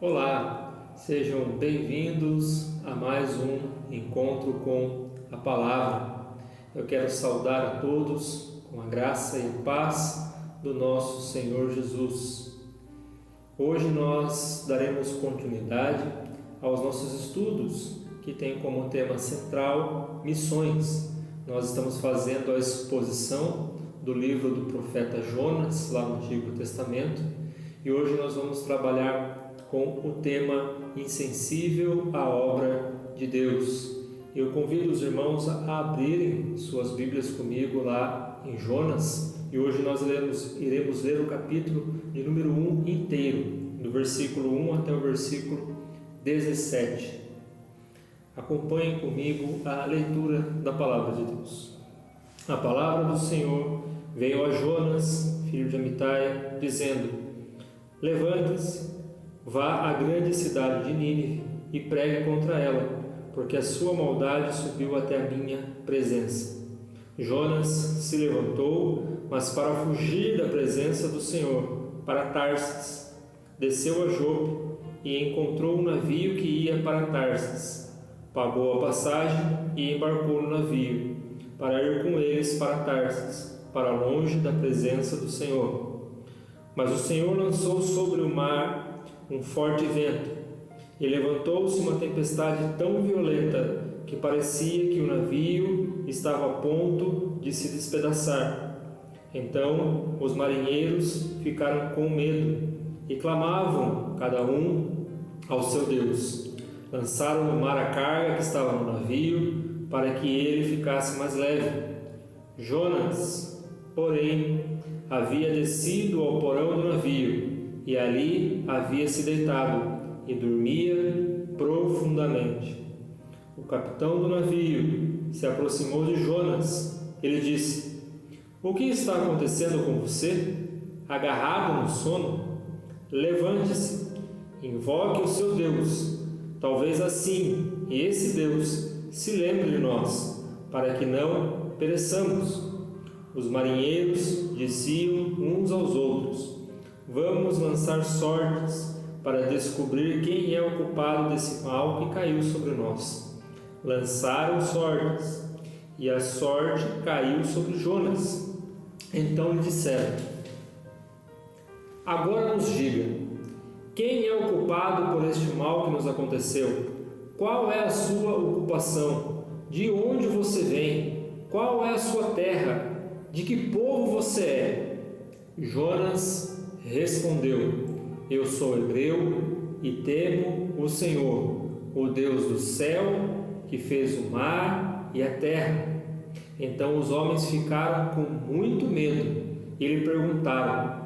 Olá, sejam bem-vindos a mais um encontro com a Palavra. Eu quero saudar a todos com a graça e paz do nosso Senhor Jesus. Hoje nós daremos continuidade aos nossos estudos que tem como tema central missões. Nós estamos fazendo a exposição do livro do profeta Jonas, lá no Antigo Testamento, e hoje nós vamos trabalhar com o tema insensível à obra de Deus. Eu convido os irmãos a abrirem suas Bíblias comigo lá em Jonas, e hoje nós iremos ler o capítulo de número 1 inteiro, do versículo 1 até o versículo 17. Acompanhem comigo a leitura da Palavra de Deus. A palavra do Senhor veio a Jonas, filho de Amitai, dizendo: Levante-se, vá à grande cidade de Nínive e pregue contra ela, porque a sua maldade subiu até a minha presença. Jonas se levantou, mas para fugir da presença do Senhor, para Tarsis. Desceu a Jope e encontrou um navio que ia para Tarsis. Pagou a passagem e embarcou no navio, para ir com eles para Tarsis, para longe da presença do Senhor. Mas o Senhor lançou sobre o mar um forte vento, e levantou-se uma tempestade tão violenta que parecia que o navio estava a ponto de se despedaçar. Então os marinheiros ficaram com medo e clamavam, cada um ao seu Deus. Lançaram no mar a carga que estava no navio, para que ele ficasse mais leve. Jonas, porém, havia descido ao porão do navio, e ali havia se deitado e dormia profundamente. O capitão do navio se aproximou de Jonas. Ele disse: O que está acontecendo com você? Agarrado no sono? Levante-se, invoque o seu Deus. Talvez assim esse Deus se lembre de nós, para que não pereçamos. Os marinheiros diziam uns aos outros: Vamos lançar sortes para descobrir quem é o culpado desse mal que caiu sobre nós. Lançaram sortes, e a sorte caiu sobre Jonas. Então lhe disseram: Agora nos diga, quem é o culpado por este mal que nos aconteceu? Qual é a sua ocupação? De onde você vem? Qual é a sua terra? De que povo você é? Jonas respondeu: Eu sou hebreu e temo o Senhor, o Deus do céu, que fez o mar e a terra. Então os homens ficaram com muito medo e lhe perguntaram: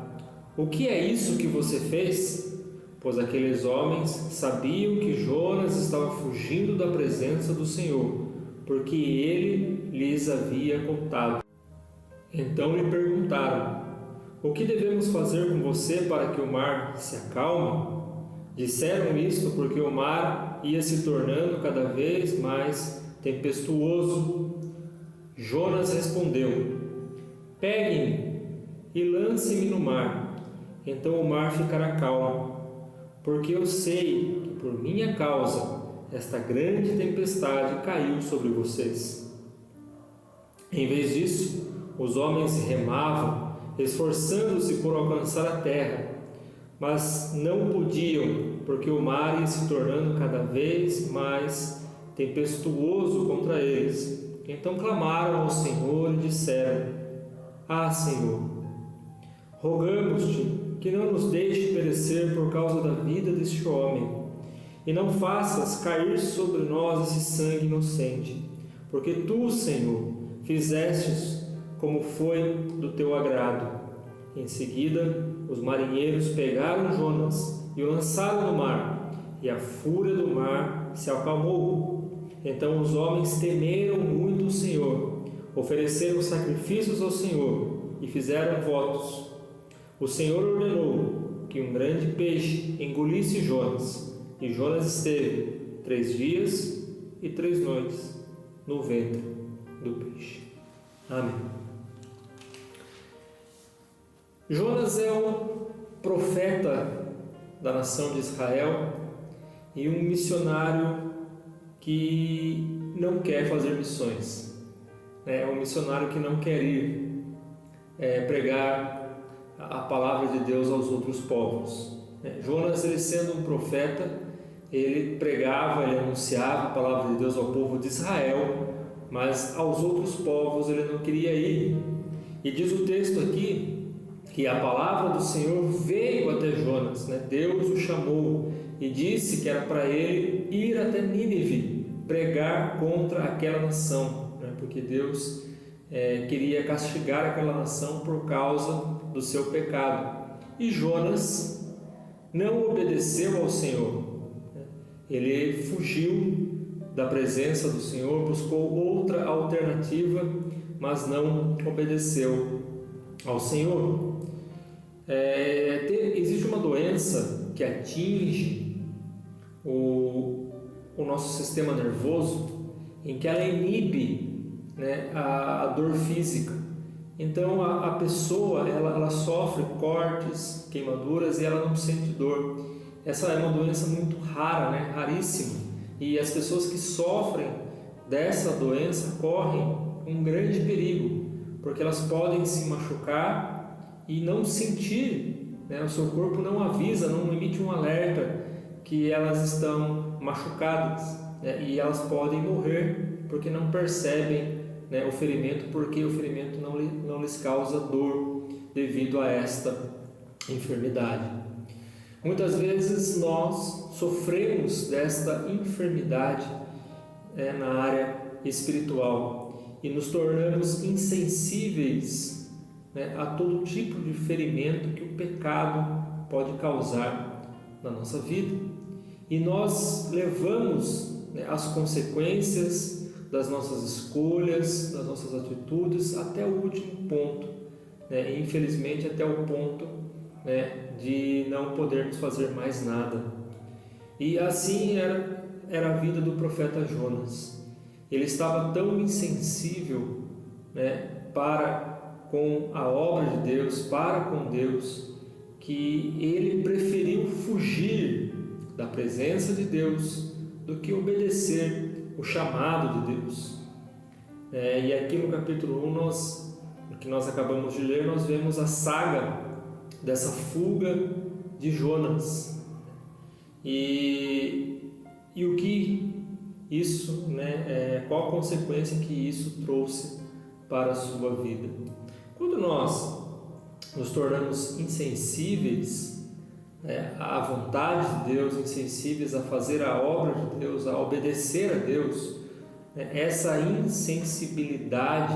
O que é isso que você fez? Pois aqueles homens sabiam que Jonas estava fugindo da presença do Senhor, porque ele lhes havia contado. Então lhe perguntaram: O que devemos fazer com você para que o mar se acalme? Disseram isto porque o mar ia se tornando cada vez mais tempestuoso. Jonas respondeu: Pegue-me e lance-me no mar, então o mar ficará calmo, porque eu sei que por minha causa esta grande tempestade caiu sobre vocês. Em vez disso, os homens remavam, esforçando-se por alcançar a terra, mas não podiam, porque o mar ia se tornando cada vez mais tempestuoso contra eles. Então clamaram ao Senhor e disseram: Ah, Senhor, rogamos-te que não nos deixe perecer por causa da vida deste homem, e não faças cair sobre nós esse sangue inocente, porque tu, Senhor, fizestes como foi do teu agrado. Em seguida, os marinheiros pegaram Jonas e o lançaram no mar, e a fúria do mar se acalmou. Então os homens temeram muito o Senhor, ofereceram sacrifícios ao Senhor e fizeram votos. O Senhor ordenou que um grande peixe engolisse Jonas, e Jonas esteve 3 dias e 3 noites no ventre do peixe. Amém. Jonas é um profeta da nação de Israel e um missionário que não quer fazer missões. É um missionário que não quer ir pregar a palavra de Deus aos outros povos. Jonas, ele sendo um profeta, ele pregava, ele anunciava a palavra de Deus ao povo de Israel, mas aos outros povos ele não queria ir. E diz o texto aqui que a palavra do Senhor veio até Jonas, Deus o chamou e disse que era para ele ir até Nínive, pregar contra aquela nação, porque Deus queria castigar aquela nação por causa do seu pecado. E Jonas não obedeceu ao Senhor, ele fugiu da presença do Senhor, buscou outra alternativa, mas não obedeceu ao Senhor. Existe uma doença que atinge o nosso sistema nervoso, em que ela inibe a dor física. Então a pessoa ela sofre cortes, queimaduras e ela não sente dor. Essa é uma doença muito rara, raríssima, e as pessoas que sofrem dessa doença correm um grande perigo, porque elas podem se machucar e não sentir, o seu corpo não avisa, não emite um alerta que elas estão machucadas, e elas podem morrer porque não percebem o ferimento, porque o ferimento não lhes causa dor devido a esta enfermidade. Muitas vezes nós sofremos desta enfermidade na área espiritual e nos tornamos insensíveis a todo tipo de ferimento que o pecado pode causar na nossa vida, e nós levamos as consequências das nossas escolhas, das nossas atitudes até o último ponto, e infelizmente até o ponto de não podermos fazer mais nada. E assim era a vida do profeta Jonas. Ele estava tão insensível para com a obra de Deus, para com Deus, que ele preferiu fugir da presença de Deus do que obedecer o chamado de Deus. E aqui no capítulo 1, o que nós acabamos de ler, nós vemos a saga dessa fuga de Jonas e o que isso, qual a consequência que isso trouxe para a sua vida. Quando nós nos tornamos insensíveis à vontade de Deus, insensíveis a fazer a obra de Deus, a obedecer a Deus, essa insensibilidade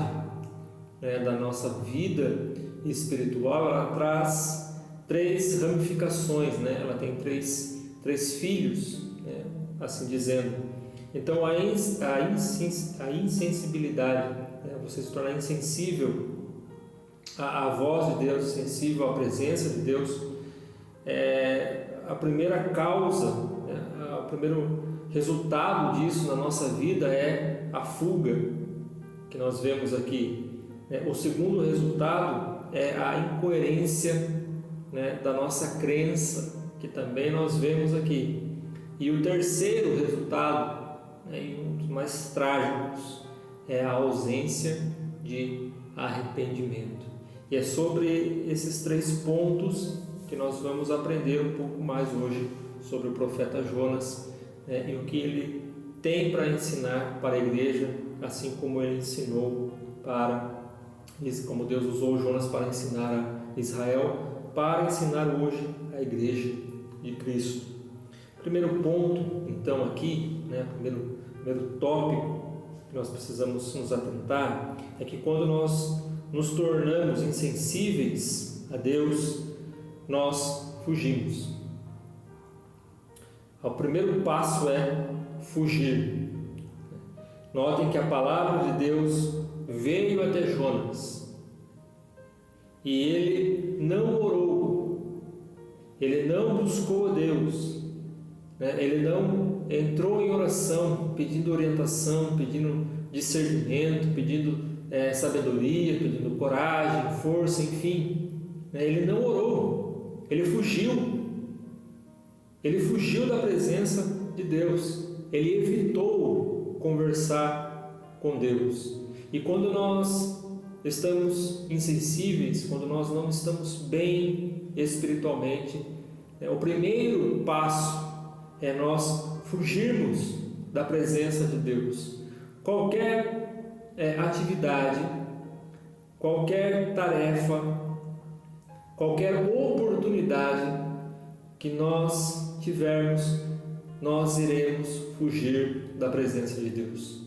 da nossa vida espiritual, ela traz três ramificações, ela tem três filhos, assim dizendo. Então a insensibilidade, você se tornar insensível à voz de Deus, sensível à presença de Deus, a primeira causa, o primeiro resultado disso na nossa vida é a fuga que nós vemos aqui. O segundo resultado é a incoerência da nossa crença, que também nós vemos aqui. E o terceiro resultado, e um dos mais trágicos, é a ausência de arrependimento. E é sobre esses três pontos que nós vamos aprender um pouco mais hoje sobre o profeta Jonas, e o que ele tem para ensinar para a igreja, assim como ele ensinou como Deus usou Jonas para ensinar a Israel, para ensinar hoje a igreja de Cristo. Primeiro ponto, então, aqui, primeiro tópico que nós precisamos nos atentar é que quando nós nos tornamos insensíveis a Deus, nós fugimos. O primeiro passo é fugir. Notem que a palavra de Deus veio até Jonas e ele não orou, ele não buscou a Deus, ele não entrou em oração pedindo orientação, pedindo discernimento, pedindo sabedoria, pedindo coragem, força, enfim. Ele não orou, ele fugiu. Ele fugiu da presença de Deus, ele evitou conversar com Deus. E quando nós estamos insensíveis, quando nós não estamos bem espiritualmente, o primeiro passo é nós fugirmos da presença de Deus. Qualquer atividade, qualquer tarefa, qualquer oportunidade que nós tivermos, nós iremos fugir da presença de Deus.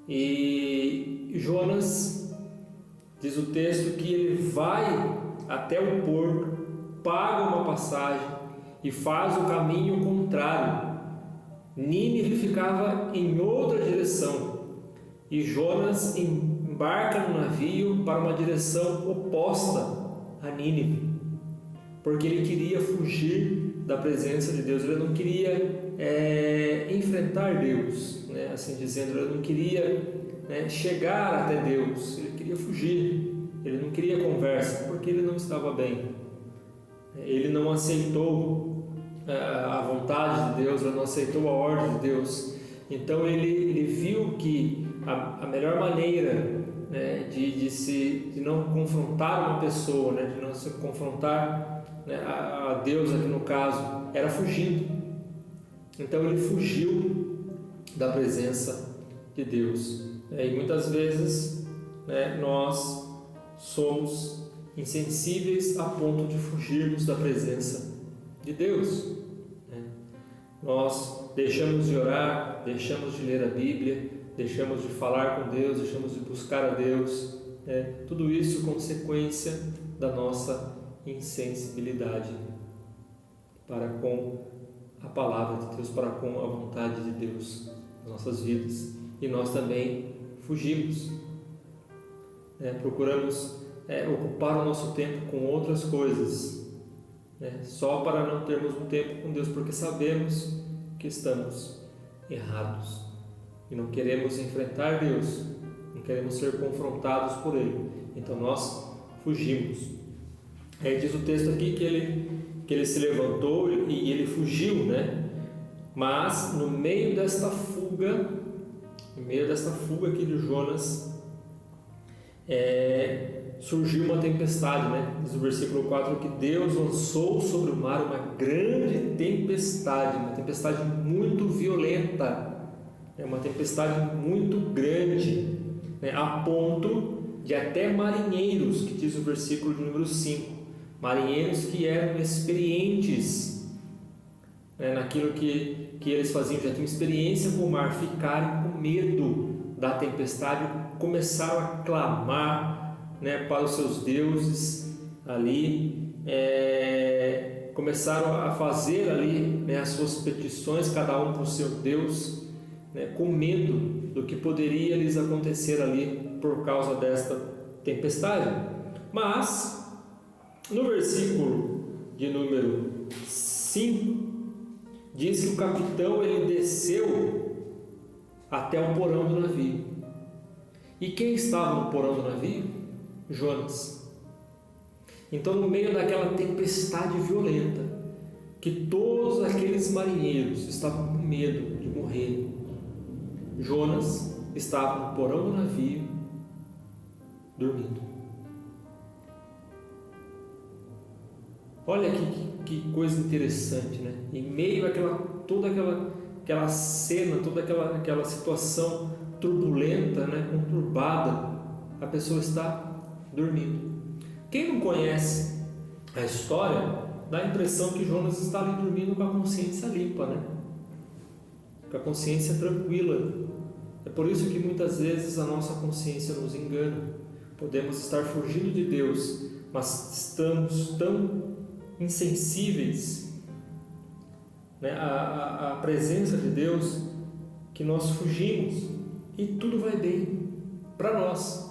E Jonas, diz o texto, que ele vai até o porto, paga uma passagem e faz o caminho contrário. Nínive ficava em outra direção e Jonas embarca no navio para uma direção oposta a Nínive, porque ele queria fugir da presença de Deus. Ele não queria enfrentar Deus, assim dizendo, ele não queria chegar até Deus, ele queria fugir, ele não queria conversa, porque ele não estava bem, ele não aceitou a vontade de Deus, ele não aceitou a ordem de Deus. Então ele viu que a melhor maneira de não confrontar uma pessoa, de não se confrontar a Deus aqui no caso, era fugindo. Então ele fugiu da presença de Deus. E muitas vezes nós somos insensíveis a ponto de fugirmos da presença de Deus. Nós deixamos de orar, deixamos de ler a Bíblia, deixamos de falar com Deus, deixamos de buscar a Deus. Tudo isso consequência da nossa insensibilidade para com a palavra de Deus, para com a vontade de Deus nas nossas vidas. E nós também fugimos, procuramos ocupar o nosso tempo com outras coisas, só para não termos um tempo com Deus, porque sabemos que estamos errados e não queremos enfrentar Deus, não queremos ser confrontados por Ele, então nós fugimos. Diz o texto aqui que ele se levantou e ele fugiu, mas no meio desta fuga aqui de Jonas, surgiu uma tempestade, Diz o versículo 4 que Deus lançou sobre o mar uma grande tempestade, uma tempestade muito violenta, uma tempestade muito grande, a ponto de até marinheiros, que diz o versículo de número 5, marinheiros que eram experientes naquilo que eles faziam, já tinham experiência com o mar, ficarem com medo da tempestade, começaram a clamar para os seus deuses ali, começaram a fazer ali as suas petições, cada um para o seu Deus, com medo do que poderia lhes acontecer ali por causa desta tempestade. Mas no versículo de número 5 diz que o capitão ele desceu até o porão do navio. E quem estava no porão do navio? Jonas. Então, no meio daquela tempestade violenta, que todos aqueles marinheiros estavam com medo de morrer, Jonas estava no porão do navio, dormindo. Olha que coisa interessante, Em meio a toda aquela cena, toda aquela situação turbulenta, conturbada, a pessoa está dormindo. Quem não conhece a história dá a impressão que Jonas está ali dormindo com a consciência limpa, com a consciência tranquila. É por isso que muitas vezes a nossa consciência nos engana. Podemos estar fugindo de Deus, mas estamos tão insensíveis à presença de Deus que nós fugimos e tudo vai bem para nós,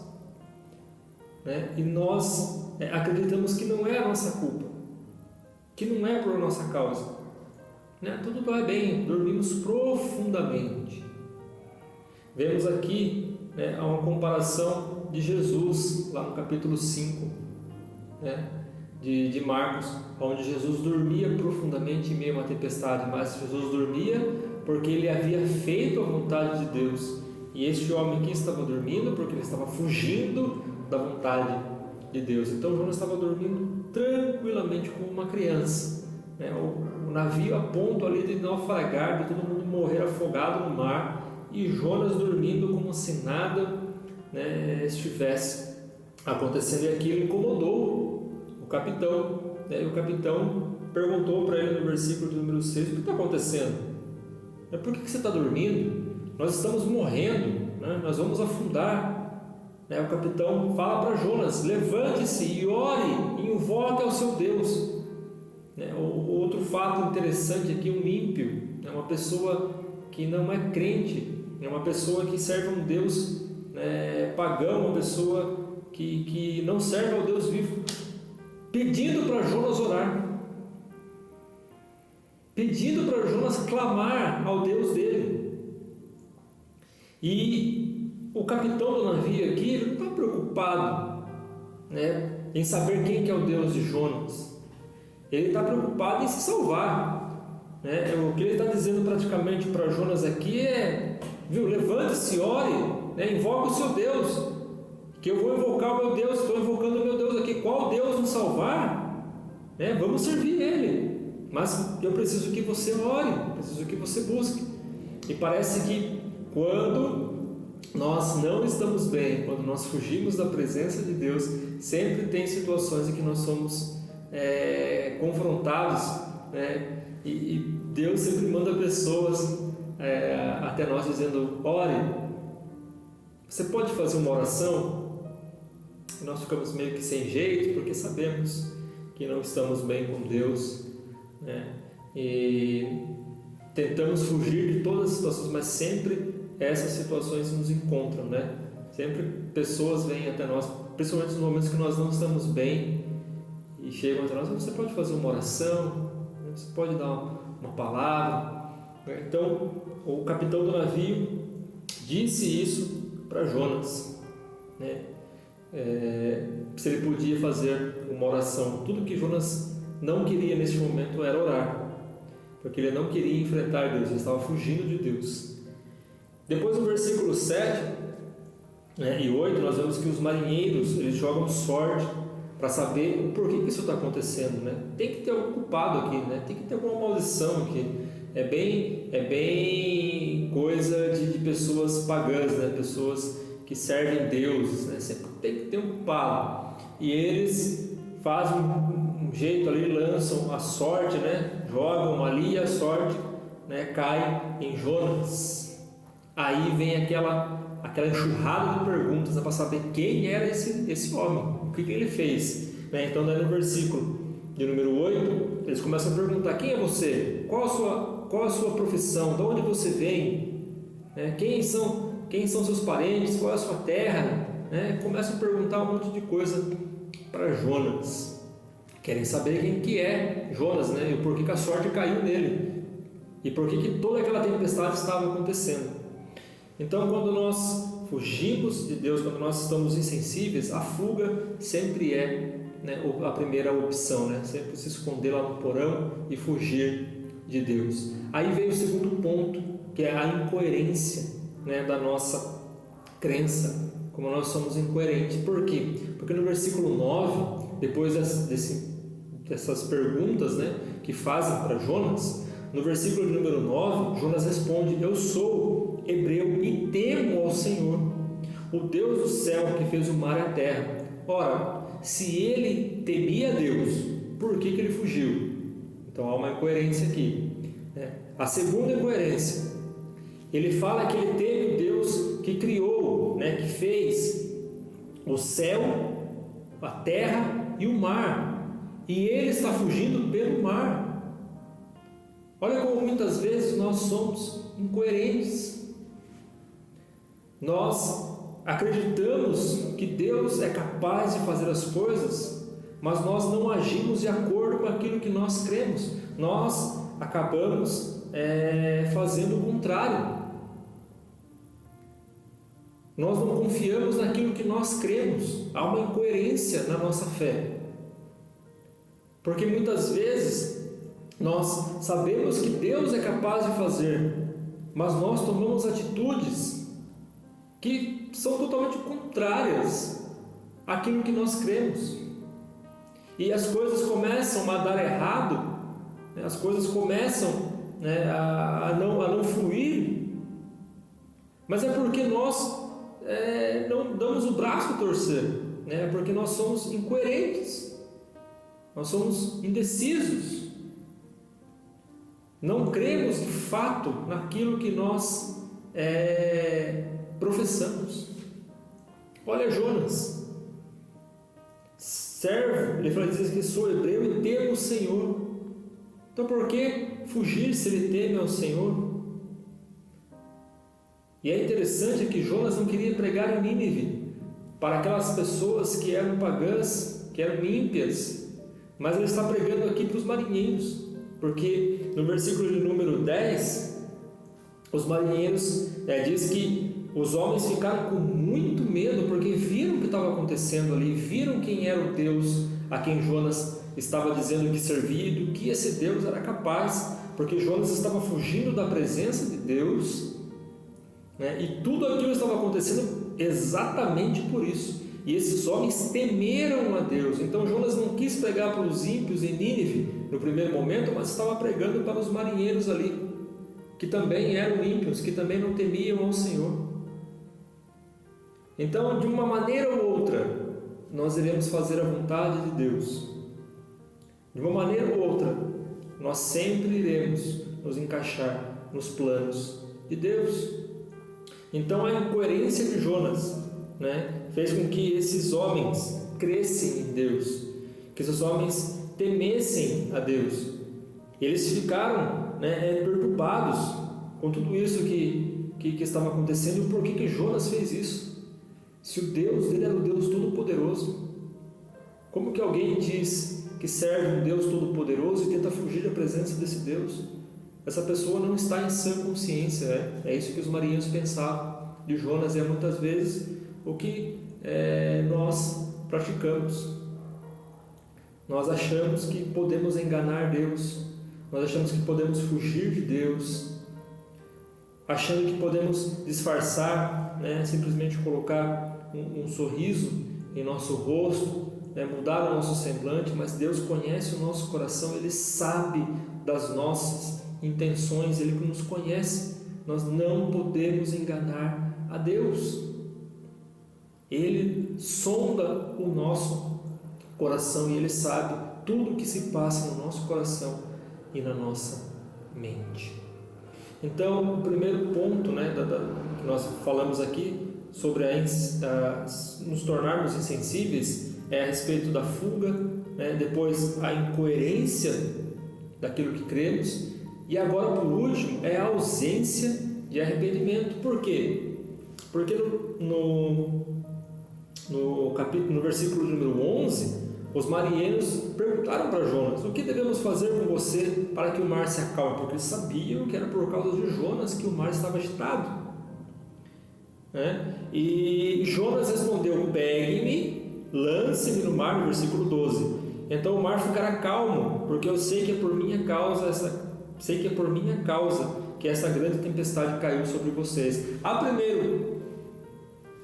e nós acreditamos que não é a nossa culpa, que não é por nossa causa, tudo vai bem, dormimos profundamente. Vemos aqui uma comparação de Jesus lá no capítulo 5, de Marcos, onde Jesus dormia profundamente em meio a uma tempestade, mas Jesus dormia porque ele havia feito a vontade de Deus. E este homem aqui estava dormindo porque ele estava fugindo da vontade de Deus. Então Jonas estava dormindo tranquilamente como uma criança, né? O navio a ponto ali de naufragar, de todo mundo morrer afogado no mar, e Jonas dormindo como se nada, né, estivesse acontecendo. E aquilo incomodou o capitão, né? E o capitão perguntou para ele no versículo de número 6: o que está acontecendo? Por que você está dormindo? Nós estamos morrendo, né? Nós vamos afundar. O capitão fala para Jonas: levante-se e ore e invoque ao seu Deus. Outro fato interessante aqui: um ímpio, uma pessoa que não é crente, uma pessoa que serve a um Deus pagão, uma pessoa que não serve ao Deus vivo, pedindo para Jonas orar, pedindo para Jonas clamar ao Deus dele. E o capitão do navio aqui, ele não está preocupado, em saber quem que é o Deus de Jonas. Ele está preocupado em se salvar. O que ele está dizendo praticamente para Jonas aqui é: levante-se, ore, invoque o seu Deus, que eu vou invocar o meu Deus, estou invocando o meu Deus aqui. Qual Deus nos salvar? Vamos servir Ele, mas eu preciso que você ore, preciso que você busque. E parece que quando nós não estamos bem, quando nós fugimos da presença de Deus, sempre tem situações em que nós somos confrontados, e Deus sempre manda pessoas até nós dizendo: ore. Você pode fazer uma oração? E nós ficamos meio que sem jeito, porque sabemos que não estamos bem com Deus, e tentamos fugir de todas as situações, mas sempre essas situações nos encontram, Sempre pessoas vêm até nós, principalmente nos momentos que nós não estamos bem, e chegam até nós: você pode fazer uma oração, você pode dar uma palavra. Então o capitão do navio disse isso para Jonas, se ele podia fazer uma oração. Tudo que Jonas não queria neste momento era orar, porque ele não queria enfrentar Deus, ele estava fugindo de Deus. Depois no versículo 7 e 8 nós vemos que os marinheiros, eles jogam sorte para saber o porquê que isso está acontecendo, Tem que ter algum culpado aqui, Tem que ter alguma maldição aqui. É bem coisa de pessoas pagãs, Pessoas que servem deuses, Sempre tem que ter um culpado. E eles fazem um jeito ali, lançam a sorte, Jogam ali, e a sorte cai em Jonas. Aí vem aquela enxurrada de perguntas para saber quem era esse homem, o que ele fez. Então, daí no versículo de número 8, eles começam a perguntar: quem é você? Qual a sua profissão? De onde você vem? Quem são seus parentes? Qual é a sua terra? Começam a perguntar um monte de coisa para Jonas. Querem saber quem que é Jonas, e o porquê que a sorte caiu nele, e por que toda aquela tempestade estava acontecendo. Então, quando nós fugimos de Deus, quando nós estamos insensíveis, a fuga sempre é a primeira opção, sempre se esconder lá no porão e fugir de Deus. Aí vem o segundo ponto, que é a incoerência da nossa crença, como nós somos incoerentes. Por quê? Porque no versículo 9, depois dessas perguntas que fazem para Jonas, no versículo de número 9, Jonas responde: eu sou hebreu e temo ao Senhor, o Deus do céu, que fez o mar e a terra. Ora, se ele temia a Deus, por que ele fugiu? Então há uma incoerência aqui. A segunda incoerência, ele fala que ele teme o Deus que criou, que fez o céu, a terra e o mar, e ele está fugindo pelo mar. Olha como muitas vezes nós somos incoerentes. Nós acreditamos que Deus é capaz de fazer as coisas, mas nós não agimos de acordo com aquilo que nós cremos. Nós acabamos fazendo o contrário. Nós não confiamos naquilo que nós cremos. Há uma incoerência na nossa fé. Porque muitas vezes nós sabemos que Deus é capaz de fazer, mas nós tomamos atitudes que são totalmente contrárias àquilo que nós cremos. E as coisas começam a dar errado, né? As coisas começam, né, a não fluir, mas é porque nós não damos o braço a torcer, né? Porque nós somos incoerentes, nós somos indecisos, não cremos de fato naquilo que nós professamos. Olha Jonas, servo, ele fala, diz que sou hebreu e temo o Senhor. Então por que fugir se ele teme ao Senhor? E é interessante que Jonas não queria pregar em Nínive para aquelas pessoas que eram pagãs, que eram ímpias, mas ele está pregando aqui para os marinheiros, porque no versículo de número 10, os marinheiros diz que os homens ficaram com muito medo, porque viram o que estava acontecendo ali, viram quem era o Deus a quem Jonas estava dizendo que servia e do que esse Deus era capaz, porque Jonas estava fugindo da presença de Deus, né? E tudo aquilo estava acontecendo exatamente por isso. E esses homens temeram a Deus. Então Jonas não quis pregar para os ímpios em Nínive no primeiro momento, mas estava pregando para os marinheiros ali, que também eram ímpios, que também não temiam ao Senhor. Então, de uma maneira ou outra, nós devemos fazer a vontade de Deus. De uma maneira ou outra, nós sempre iremos nos encaixar nos planos de Deus. Então, a incoerência de Jonas, né, fez com que esses homens crescem em Deus, que esses homens temessem a Deus. Eles ficaram, né, perturbados com tudo isso que estava acontecendo. E por que Jonas fez isso? Se o Deus dele era o Deus Todo-Poderoso, como que alguém diz que serve um Deus Todo-Poderoso e tenta fugir da presença desse Deus? Essa pessoa não está em sã consciência, né? É isso que os marinheiros pensavam de Jonas, e é muitas vezes o que nós praticamos. Nós achamos que podemos enganar Deus, nós achamos que podemos fugir de Deus, achando que podemos disfarçar, né? Simplesmente colocar um sorriso em nosso rosto, né? Mudar o nosso semblante, mas Deus conhece o nosso coração, Ele sabe das nossas intenções, Ele nos conhece. Nós não podemos enganar a Deus. Ele sonda o nosso coração e Ele sabe tudo o que se passa no nosso coração e na nossa mente. Então, o primeiro ponto, né, que nós falamos aqui sobre nos tornarmos insensíveis é a respeito da fuga, né, depois a incoerência daquilo que cremos, e agora, por último, é a ausência de arrependimento. Por quê? Porque no versículo número 11, os marinheiros perguntaram para Jonas: o que devemos fazer com você para que o mar se acalme? Porque eles sabiam que era por causa de Jonas que o mar estava agitado, né? E Jonas respondeu: pegue-me, lance-me no mar, no versículo 12. Então o mar ficará calmo, porque eu sei que é por minha causa que essa grande tempestade caiu sobre vocês.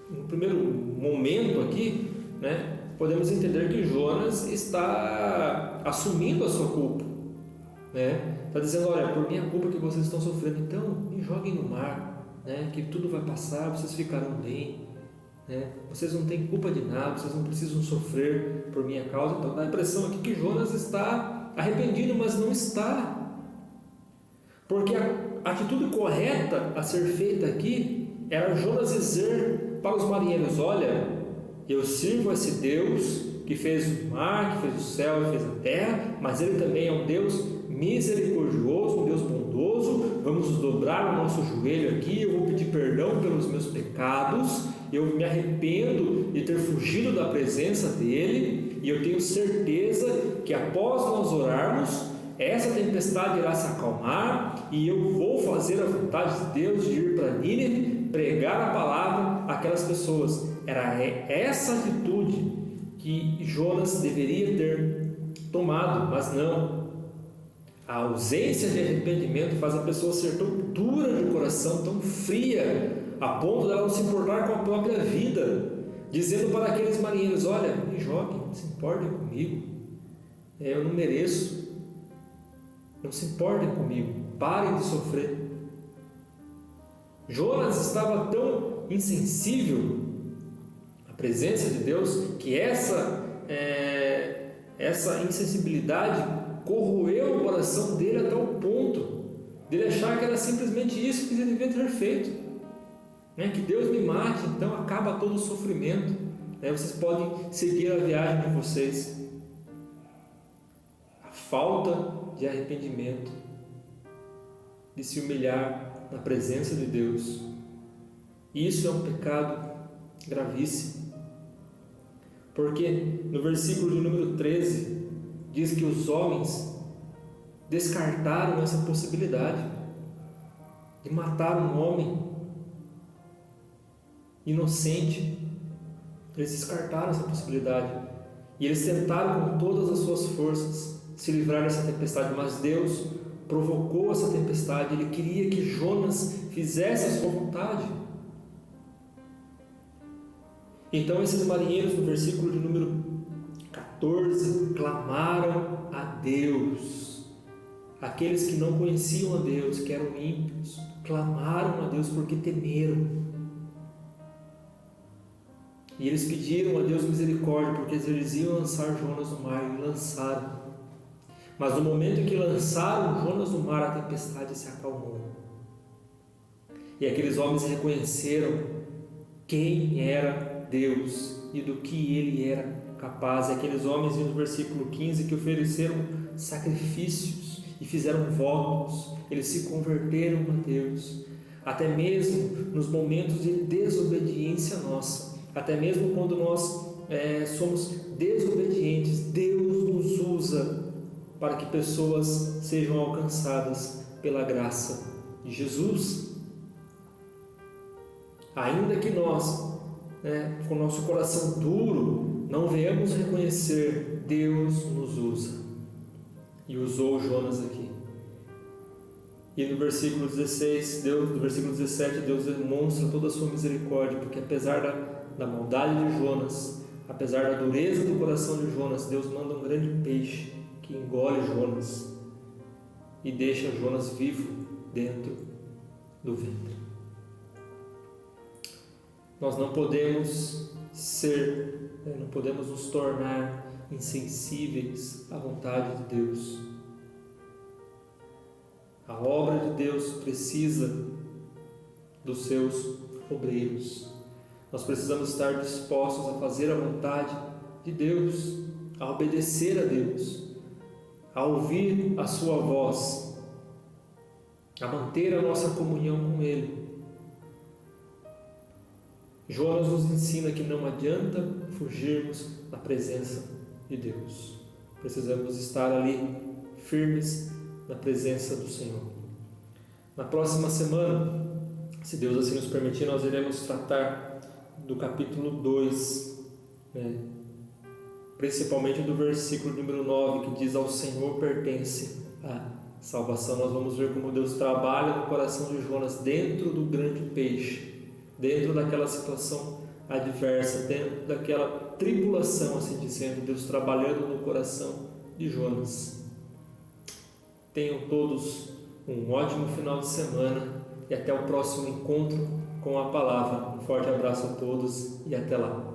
No primeiro momento aqui, né, podemos entender que Jonas está assumindo a sua culpa, né? Está dizendo: olha, por minha culpa que vocês estão sofrendo, então me joguem no mar, né, que tudo vai passar, vocês ficarão bem, né? Vocês não têm culpa de nada, vocês não precisam sofrer por minha causa. Então dá a impressão aqui que Jonas está arrependido, mas não está. Porque a atitude correta a ser feita aqui era Jonas dizer para os marinheiros: olha, eu sirvo a esse Deus que fez o mar, que fez o céu, que fez a terra, mas Ele também é um Deus misericordioso, um Deus bondoso. Vamos dobrar o nosso joelho aqui, eu vou pedir perdão pelos meus pecados, eu me arrependo de ter fugido da presença dEle, e eu tenho certeza que após nós orarmos, essa tempestade irá se acalmar e eu vou fazer a vontade de Deus de ir para Nínive, pregar a palavra àquelas pessoas. Era essa atitude que Jonas deveria ter tomado, mas não. A ausência de arrependimento faz a pessoa ser tão dura de coração, tão fria, a ponto dela não se importar com a própria vida, dizendo para aqueles marinheiros: olha, me joguem, não se importem comigo, eu não mereço, não se importem comigo, parem de sofrer. Jonas estava tão insensível à presença de Deus que essa insensibilidade corroeu o coração dele até o ponto dele achar que era simplesmente isso que ele devia ter feito, que Deus me mate, então acaba todo o sofrimento, vocês podem seguir a viagem de vocês. A falta de arrependimento, de se humilhar na presença de Deus, isso é um pecado gravíssimo, porque no versículo de número 13 diz que os homens descartaram essa possibilidade de matar um homem inocente. Eles descartaram essa possibilidade e eles tentaram com todas as suas forças se livrar dessa tempestade, mas Deus provocou essa tempestade. Ele queria que Jonas fizesse a sua vontade. Então esses marinheiros, no versículo de número 14, clamaram a Deus. Aqueles que não conheciam a Deus, que eram ímpios, clamaram a Deus porque temeram. E eles pediram a Deus misericórdia, porque eles iam lançar Jonas no mar, e lançaram. Mas no momento em que lançaram Jonas no mar, a tempestade se acalmou. E aqueles homens reconheceram quem era Deus e do que Ele era capaz. E aqueles homens, no versículo 15, que ofereceram sacrifícios e fizeram votos, eles se converteram a Deus. Até mesmo nos momentos de desobediência nossa, até mesmo quando nós somos desobedientes, Deus nos usa para que pessoas sejam alcançadas pela graça de Jesus. Ainda que nós, com o nosso coração duro, não venhamos reconhecer, Deus nos usa. E usou Jonas aqui. E no versículo 16, no versículo 17, Deus demonstra toda a sua misericórdia, porque apesar da maldade de Jonas, apesar da dureza do coração de Jonas, Deus manda um grande peixe que engole Jonas e deixa Jonas vivo dentro do ventre. Nós não podemos não podemos nos tornar insensíveis à vontade de Deus. A obra de Deus precisa dos seus obreiros. Nós precisamos estar dispostos a fazer a vontade de Deus, a obedecer a Deus, a ouvir a sua voz, a manter a nossa comunhão com Ele. Jonas nos ensina que não adianta fugirmos da presença de Deus. Precisamos estar ali firmes na presença do Senhor. Na próxima semana, se Deus assim nos permitir, nós iremos tratar do capítulo 2, principalmente do versículo número 9, que diz: ao Senhor pertence a salvação. Nós vamos ver como Deus trabalha no coração de Jonas dentro do grande peixe, dentro daquela situação adversa, dentro daquela tribulação, assim dizendo, Deus trabalhando no coração de Jonas. Tenham todos um ótimo final de semana e até o próximo encontro com a palavra. Um forte abraço a todos e até lá.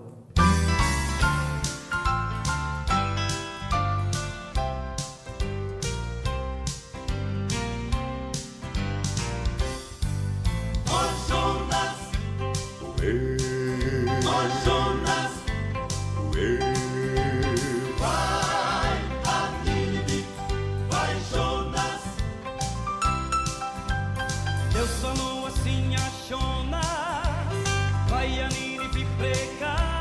Deus falou assim a Jonas: vai a Nínive pregar.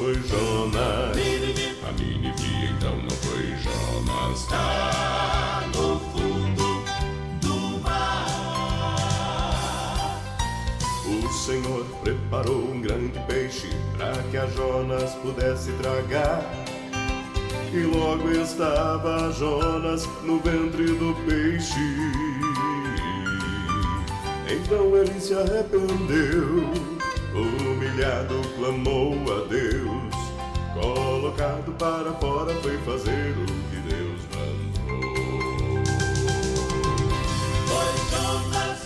foi Jonas. A Nínive então não foi Jonas. Está no fundo do mar. O Senhor preparou um grande peixe para que a Jonas pudesse tragar. E logo estava Jonas no ventre do peixe. Então ele se arrependeu, humilhado clamou a Deus. Colocado para fora foi fazer o que Deus mandou. Foi Jonas.